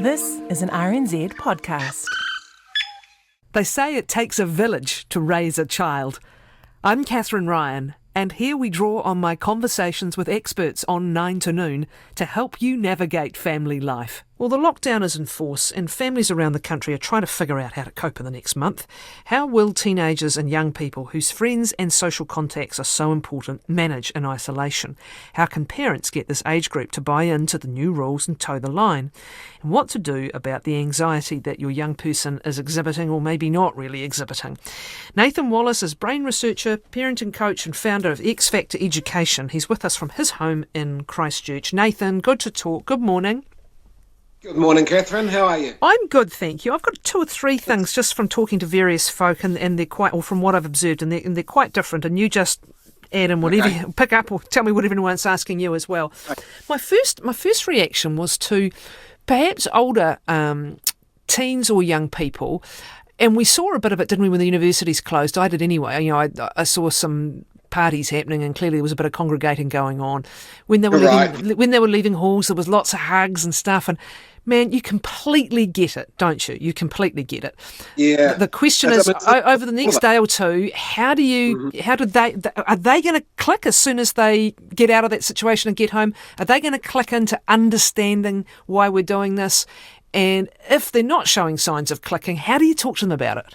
This is an RNZ podcast. They say it takes a village to raise a child. I'm Catherine Ryan, and here we draw on my conversations with experts on 9 to Noon to help you navigate family life. Well, the lockdown is in force, and families around the country are trying to figure out how to cope in the next month. How will teenagers and young people whose friends and social contacts are so important manage in isolation? How can parents get this age group to buy into the new rules and toe the line? And what to do about the anxiety that your young person is exhibiting or maybe not really exhibiting? Nathan Wallis is brain researcher, parenting coach and founder of X Factor Education. He's with us from his home in Christchurch. Nathan, good to talk. Good morning. Good morning, Catherine. How are you? I'm good, thank you. I've got 2 or 3 things just from talking to various folk, and they're quite, or from what I've observed, and they're quite different. And you just add in whatever, Okay. pick up or tell me whatever anyone's asking you as well. Okay. My first reaction was to perhaps older teens or young people, and we saw a bit of it, didn't we, when the universities closed? I did anyway. You know, I saw some parties happening, and clearly there was a bit of congregating going on. When they were leaving halls, there was lots of hugs and stuff, and man, you completely get it, don't you? You completely get it. Yeah. The question is, over the next day or two, are they going to click as soon as they get out of that situation and get home? Are they going to click into understanding why we're doing this? And if they're not showing signs of clicking, how do you talk to them about it?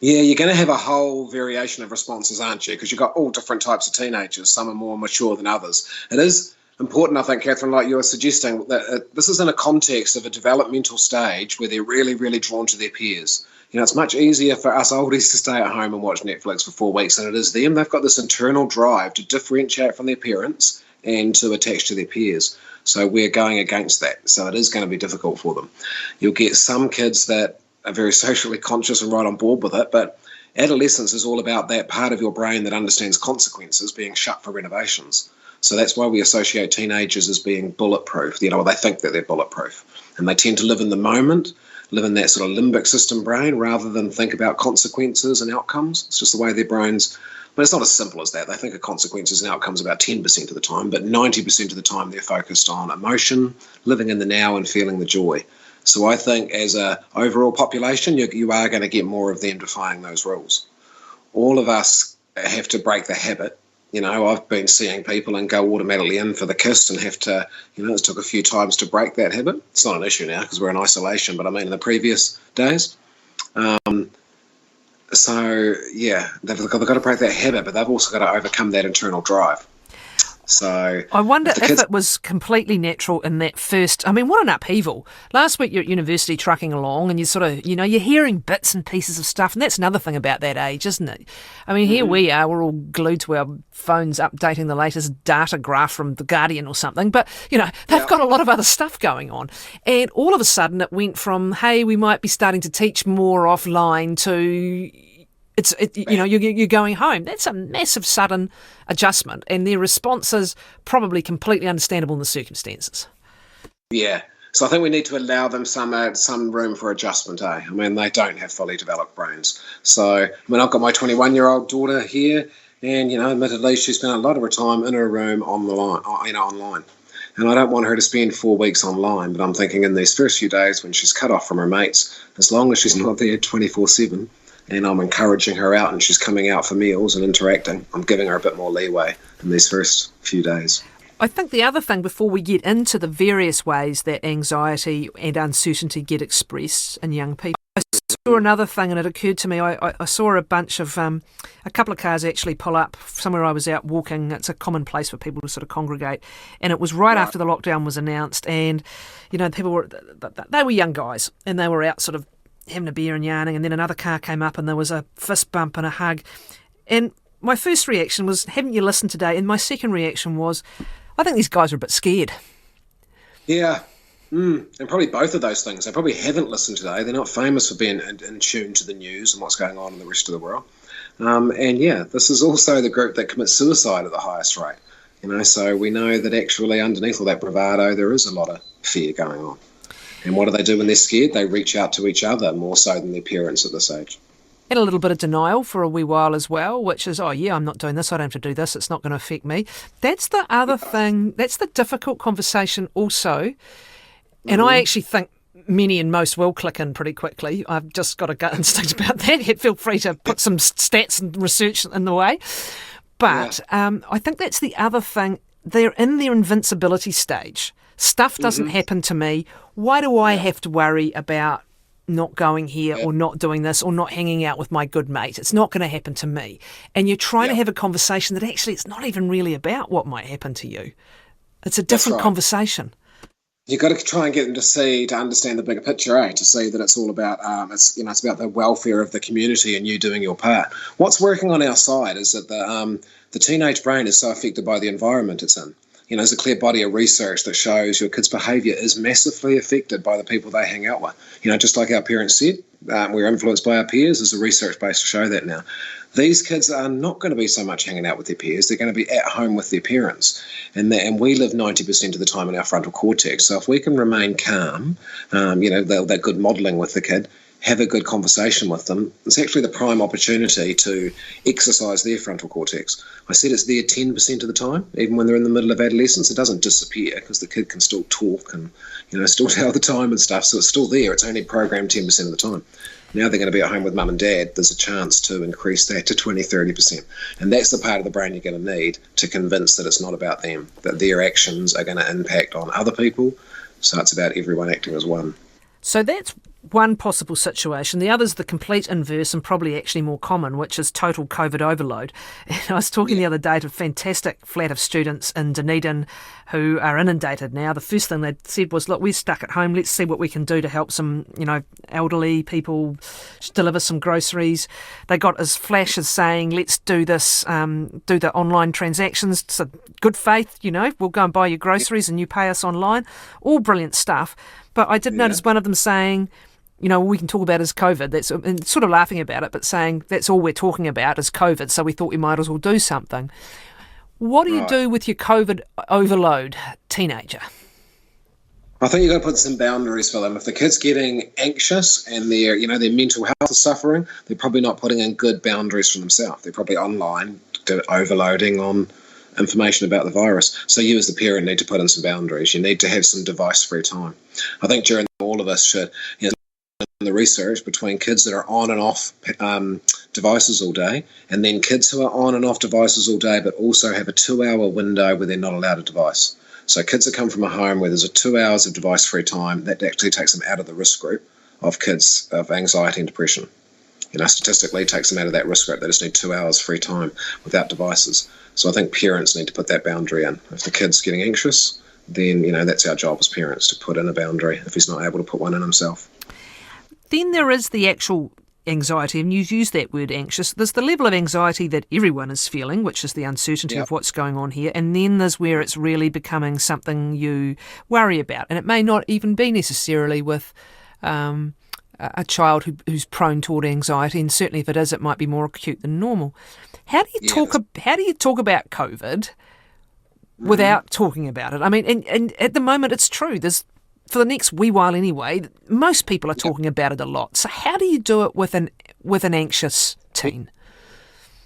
Yeah, you're going to have a whole variation of responses, aren't you? Because you've got all different types of teenagers. Some are more mature than others. It is important, I think, Catherine, like you were suggesting, that this is in a context of a developmental stage where they're really, really drawn to their peers. You know, it's much easier for us oldies to stay at home and watch Netflix for 4 weeks than it is them. They've got this internal drive to differentiate from their parents and to attach to their peers. So we're going against that. So it is going to be difficult for them. You'll get some kids that are very socially conscious and right on board with it, but adolescence is all about that part of your brain that understands consequences being shut for renovations. So that's why we associate teenagers as being bulletproof. You know, they think that they're bulletproof, and they tend to live in the moment, live in that sort of limbic system brain rather than think about consequences and outcomes. It's just the way their brains, but it's not as simple as that. They think of consequences and outcomes about 10% of the time, but 90% of the time they're focused on emotion, living in the now and feeling the joy. So I think as a overall population, you are going to get more of them defying those rules. All of us have to break the habit. You know, I've been seeing people and go automatically in for the kiss and have to, you know, it took a few times to break that habit. It's not an issue now because we're in isolation, but I mean in the previous days. So, yeah, they've got to break that habit, but they've also got to overcome that internal drive. So I wonder if it was completely natural in that first. I mean, what an upheaval. Last week you're at university trucking along and you sort of, you know, you're hearing bits and pieces of stuff. And that's another thing about that age, isn't it? I mean, here we are, we're all glued to our phones updating the latest data graph from The Guardian or something. But, you know, they've got a lot of other stuff going on. And all of a sudden it went from, hey, we might be starting to teach more offline to... you know, you're going home. That's a massive sudden adjustment, and their response is probably completely understandable in the circumstances. Yeah, so I think we need to allow them some room for adjustment. I mean, they don't have fully developed brains. So, I mean, I've got my 21-year-old daughter here, and you know, admittedly, she spent a lot of her time in her room online. And I don't want her to spend 4 weeks online, but I'm thinking in these first few days when she's cut off from her mates, as long as she's not there 24/7. And I'm encouraging her out and she's coming out for meals and interacting, I'm giving her a bit more leeway in these first few days. I think the other thing, before we get into the various ways that anxiety and uncertainty get expressed in young people, I saw another thing, and it occurred to me, I saw a bunch of, a couple of cars actually pull up somewhere I was out walking. It's a common place for people to sort of congregate, and it was right after the lockdown was announced, and, you know, they were young guys, and they were out sort of having a beer and yarning, and then another car came up and there was a fist bump and a hug. And my first reaction was, haven't you listened today? And my second reaction was, I think these guys are a bit scared. Yeah, and probably both of those things. They probably haven't listened today. They're not famous for being in tune to the news and what's going on in the rest of the world. And yeah, this is also the group that commits suicide at the highest rate. You know, so we know that actually underneath all that bravado, there is a lot of fear going on. And what do they do when they're scared? They reach out to each other more so than their parents at this age. And a little bit of denial for a wee while as well, which is, oh yeah, I'm not doing this, I don't have to do this, it's not going to affect me. That's the other thing, that's the difficult conversation also. And I actually think many and most will click in pretty quickly. I've just got a gut instinct about that. Feel free to put some stats and research in the way. But I think that's the other thing. They're in their invincibility stage. Stuff doesn't happen to me. Why do I have to worry about not going here or not doing this or not hanging out with my good mate? It's not going to happen to me. And you're trying to have a conversation that actually it's not even really about what might happen to you. It's a different conversation. You've got to try and get them to understand the bigger picture, to see that it's all about, it's about the welfare of the community and you doing your part. What's working on our side is that the teenage brain is so affected by the environment it's in. There's a clear body of research that shows your kids' behaviour is massively affected by the people they hang out with. Just like our parents said, we're influenced by our peers. There's a research base to show that now. These kids are not going to be so much hanging out with their peers. They're going to be at home with their parents. And we live 90% of the time in our frontal cortex. So if we can remain calm, that good modelling with the kid, have a good conversation with them, it's actually the prime opportunity to exercise their frontal cortex. I said it's there 10% of the time, even when they're in the middle of adolescence. It doesn't disappear because the kid can still talk and still tell the time and stuff, so it's still there. It's only programmed 10% of the time. Now they're going to be at home with mum and dad. There's a chance to increase that to 20-30%. And that's the part of the brain you're going to need to convince that it's not about them, that their actions are going to impact on other people. So it's about everyone acting as one. So that's one possible situation. The other's the complete inverse and probably actually more common, which is total COVID overload. And I was talking the other day to a fantastic flat of students in Dunedin who are inundated now. The first thing they said was, look, we're stuck at home. Let's see what we can do to help some, elderly people, deliver some groceries. They got as flash as saying, let's do this, do the online transactions. So good faith, we'll go and buy your groceries and you pay us online. All brilliant stuff. But I did notice one of them saying, we can talk about is COVID. That's and sort of laughing about it, but saying that's all we're talking about is COVID. So we thought we might as well do something. What do you do with your COVID overload teenager? I think you've got to put some boundaries for them. If the kid's getting anxious and their mental health is suffering, they're probably not putting in good boundaries for themselves. They're probably online, overloading on information about the virus. So you as the parent need to put in some boundaries. You need to have some device-free time. I think during all of us should, the research between kids that are on and off devices all day, and then kids who are on and off devices all day but also have a 2-hour window where they're not allowed a device. So kids that come from a home where there's a 2 hours of device-free time, that actually takes them out of the risk group of kids of anxiety and depression. Statistically takes them out of that risk group. They just need 2 hours free time without devices. So I think parents need to put that boundary in. If the kid's getting anxious, then, that's our job as parents, to put in a boundary if he's not able to put one in himself. Then there is the actual anxiety, and you use that word anxious. There's the level of anxiety that everyone is feeling, which is the uncertainty of what's going on here, and then there's where it's really becoming something you worry about. And it may not even be necessarily with a child who's prone toward anxiety, and certainly if it is, it might be more acute than normal. How do you talk about COVID without talking about it? I mean, and at the moment it's true. There's, for the next wee while anyway, most people are talking about it a lot. So how do you do it with an anxious teen?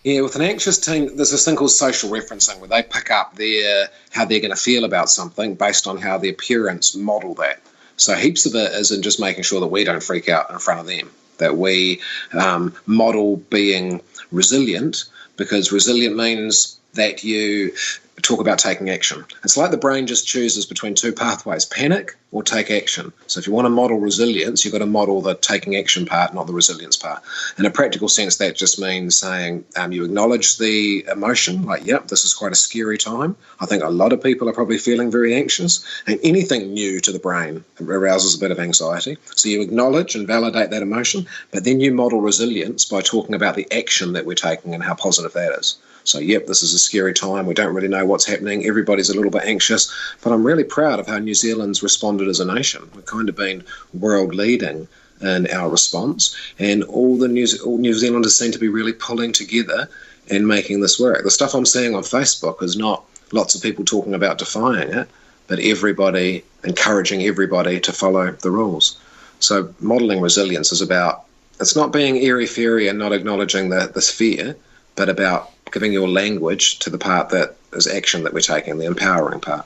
Yeah, with an anxious teen, there's this thing called social referencing, where they pick up how they're going to feel about something based on how their parents model that. So heaps of it is in just making sure that we don't freak out in front of them, that we model being resilient, because resilient means that you talk about taking action. It's like the brain just chooses between two pathways, panic or take action. So if you want to model resilience, you've got to model the taking action part, not the resilience part. In a practical sense, that just means saying you acknowledge the emotion, like, yep, this is quite a scary time. I think a lot of people are probably feeling very anxious, and anything new to the brain arouses a bit of anxiety. So you acknowledge and validate that emotion, but then you model resilience by talking about the action that we're taking and how positive that is. So, yep, this is a scary time. We don't really know what's happening. Everybody's a little bit anxious. But I'm really proud of how New Zealand's responded as a nation. We've kind of been world leading in our response. And all New Zealanders seem to be really pulling together and making this work. The stuff I'm seeing on Facebook is not lots of people talking about defying it, but everybody encouraging everybody to follow the rules. So modelling resilience is about, it's not being airy-fairy and not acknowledging this fear, but about giving your language to the part that is action that we're taking, the empowering part.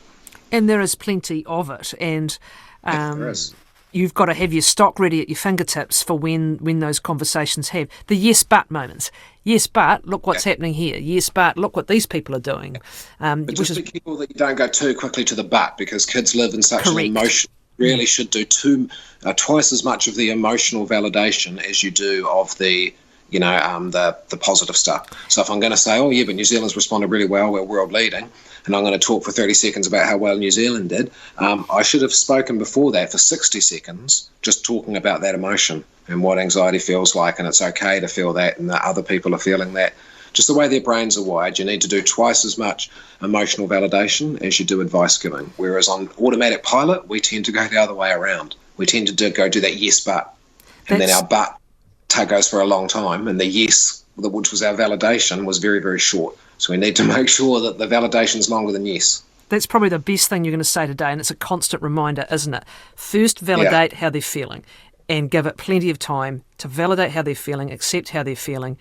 And there is plenty of it, and There is. you've got to have your stock ready at your fingertips for when those conversations have the yes but moments. Yes, but look what's happening here. Yes, but look what these people are doing. But just be careful that you don't go too quickly to the but, because kids live in such an emotion. Really should do twice as much of the emotional validation as you do of the the positive stuff. So if I'm going to say, oh yeah, but New Zealand's responded really well, we're world leading, and I'm going to talk for 30 seconds about how well New Zealand did, I should have spoken before that for 60 seconds just talking about that emotion and what anxiety feels like, and it's okay to feel that, and that other people are feeling that. Just the way their brains are wired, you need to do twice as much emotional validation as you do advice giving. Whereas on automatic pilot, we tend to go the other way around. We tend to go do that yes, but. And then our but goes for a long time, and the yes, which was our validation, was very, very short. So we need to make sure that the validation is longer than yes. That's probably the best thing you're going to say today, and it's a constant reminder, isn't it? First, validate how they're feeling, and give it plenty of time to validate how they're feeling, accept how they're feeling,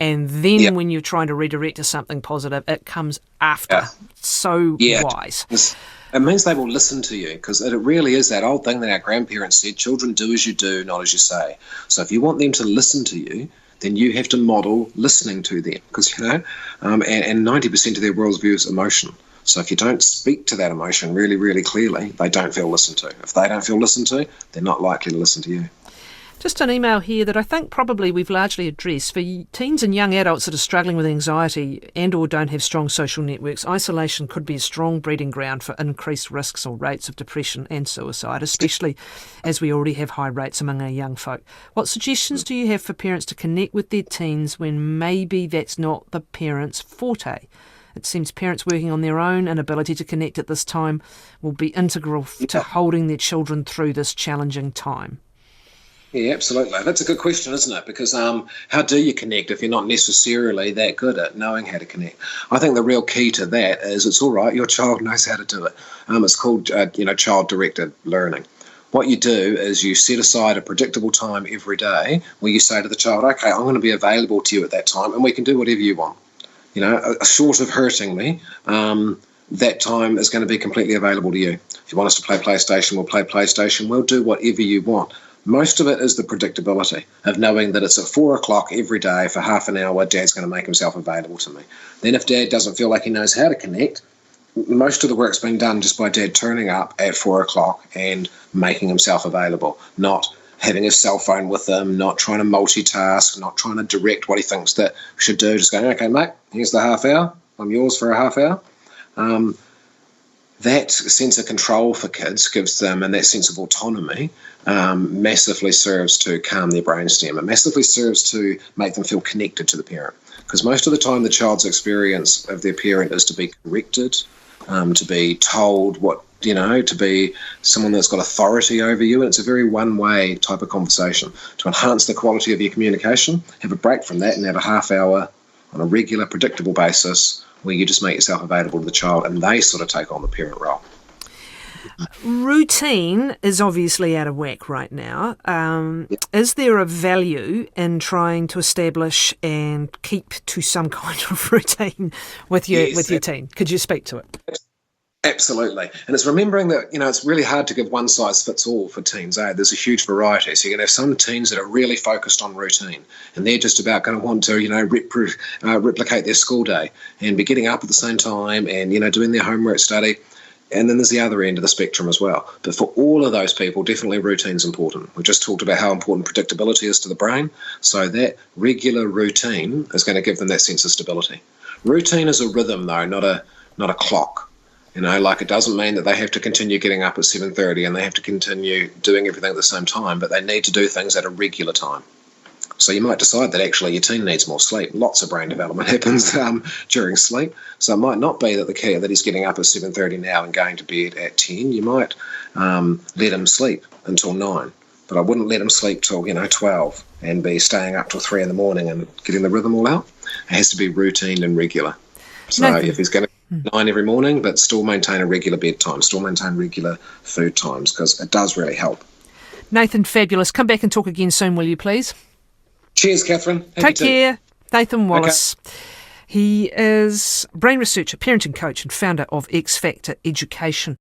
and then when you're trying to redirect to something positive, it comes after. So wise. It means they will listen to you, because it really is that old thing that our grandparents said, children do as you do, not as you say. So if you want them to listen to you, then you have to model listening to them, because, and 90% of their worldview is emotion. So if you don't speak to that emotion really, really clearly, they don't feel listened to. If they don't feel listened to, they're not likely to listen to you. Just an email here that I think probably we've largely addressed. For teens and young adults that are struggling with anxiety and or don't have strong social networks, isolation could be a strong breeding ground for increased risks or rates of depression and suicide, especially as we already have high rates among our young folk. What suggestions do you have for parents to connect with their teens when maybe that's not the parents' forte? It seems parents working on their own inability to connect at this time will be integral to holding their children through this challenging time. Yeah, absolutely. That's a good question, isn't it? Because how do you connect if you're not necessarily that good at knowing how to connect? I think the real key to that is it's all right, your child knows how to do it. It's called, child-directed learning. What you do is you set aside a predictable time every day where you say to the child, okay, I'm going to be available to you at that time, and we can do whatever you want. Short of hurting me, that time is going to be completely available to you. If you want us to play PlayStation, we'll play PlayStation. We'll do whatever you want. Most of it is the predictability of knowing that it's at 4 o'clock every day for half an hour, Dad's going to make himself available to me. Then if Dad doesn't feel like he knows how to connect, most of the work's been done just by Dad turning up at 4 o'clock and making himself available, not having his cell phone with him, not trying to multitask, not trying to direct what he thinks that we should do, just going, okay, mate, here's the half hour, I'm yours for a half hour. That sense of control for kids gives them, and that sense of autonomy massively serves to calm their brainstem. It massively serves to make them feel connected to the parent. Because most of the time the child's experience of their parent is to be corrected, to be told what, to be someone that's got authority over you. And it's a very one-way type of conversation. To enhance the quality of your communication, have a break from that and have a half hour on a regular, predictable basis where you just make yourself available to the child and they sort of take on the parent role. Routine is obviously out of whack right now. Is there a value in trying to establish and keep to some kind of routine with your teen? Could you speak to it? Absolutely. And it's remembering that, it's really hard to give one size fits all for teens. There's a huge variety. So you're going to have some teens that are really focused on routine and they're just about going to want to, replicate their school day and be getting up at the same time and, doing their homework study. And then there's the other end of the spectrum as well. But for all of those people, definitely routine's important. We just talked about how important predictability is to the brain. So that regular routine is going to give them that sense of stability. Routine is a rhythm, though, not a clock. It doesn't mean that they have to continue getting up at 7:30 and they have to continue doing everything at the same time, but they need to do things at a regular time. So you might decide that actually your teen needs more sleep. Lots of brain development happens during sleep. So it might not be that the key that he's getting up at 7:30 now and going to bed at 10. You might let him sleep until 9. But I wouldn't let him sleep till 12 and be staying up till 3 in the morning and getting the rhythm all out. It has to be routine and regular. So if he's going to 9 every morning, but still maintain a regular bedtime, still maintain regular food times, because it does really help. Nathan, fabulous. Come back and talk again soon, will you, please? Cheers, Catherine. Take care. Nathan Wallis. Okay. He is brain researcher, parenting coach and founder of X Factor Education.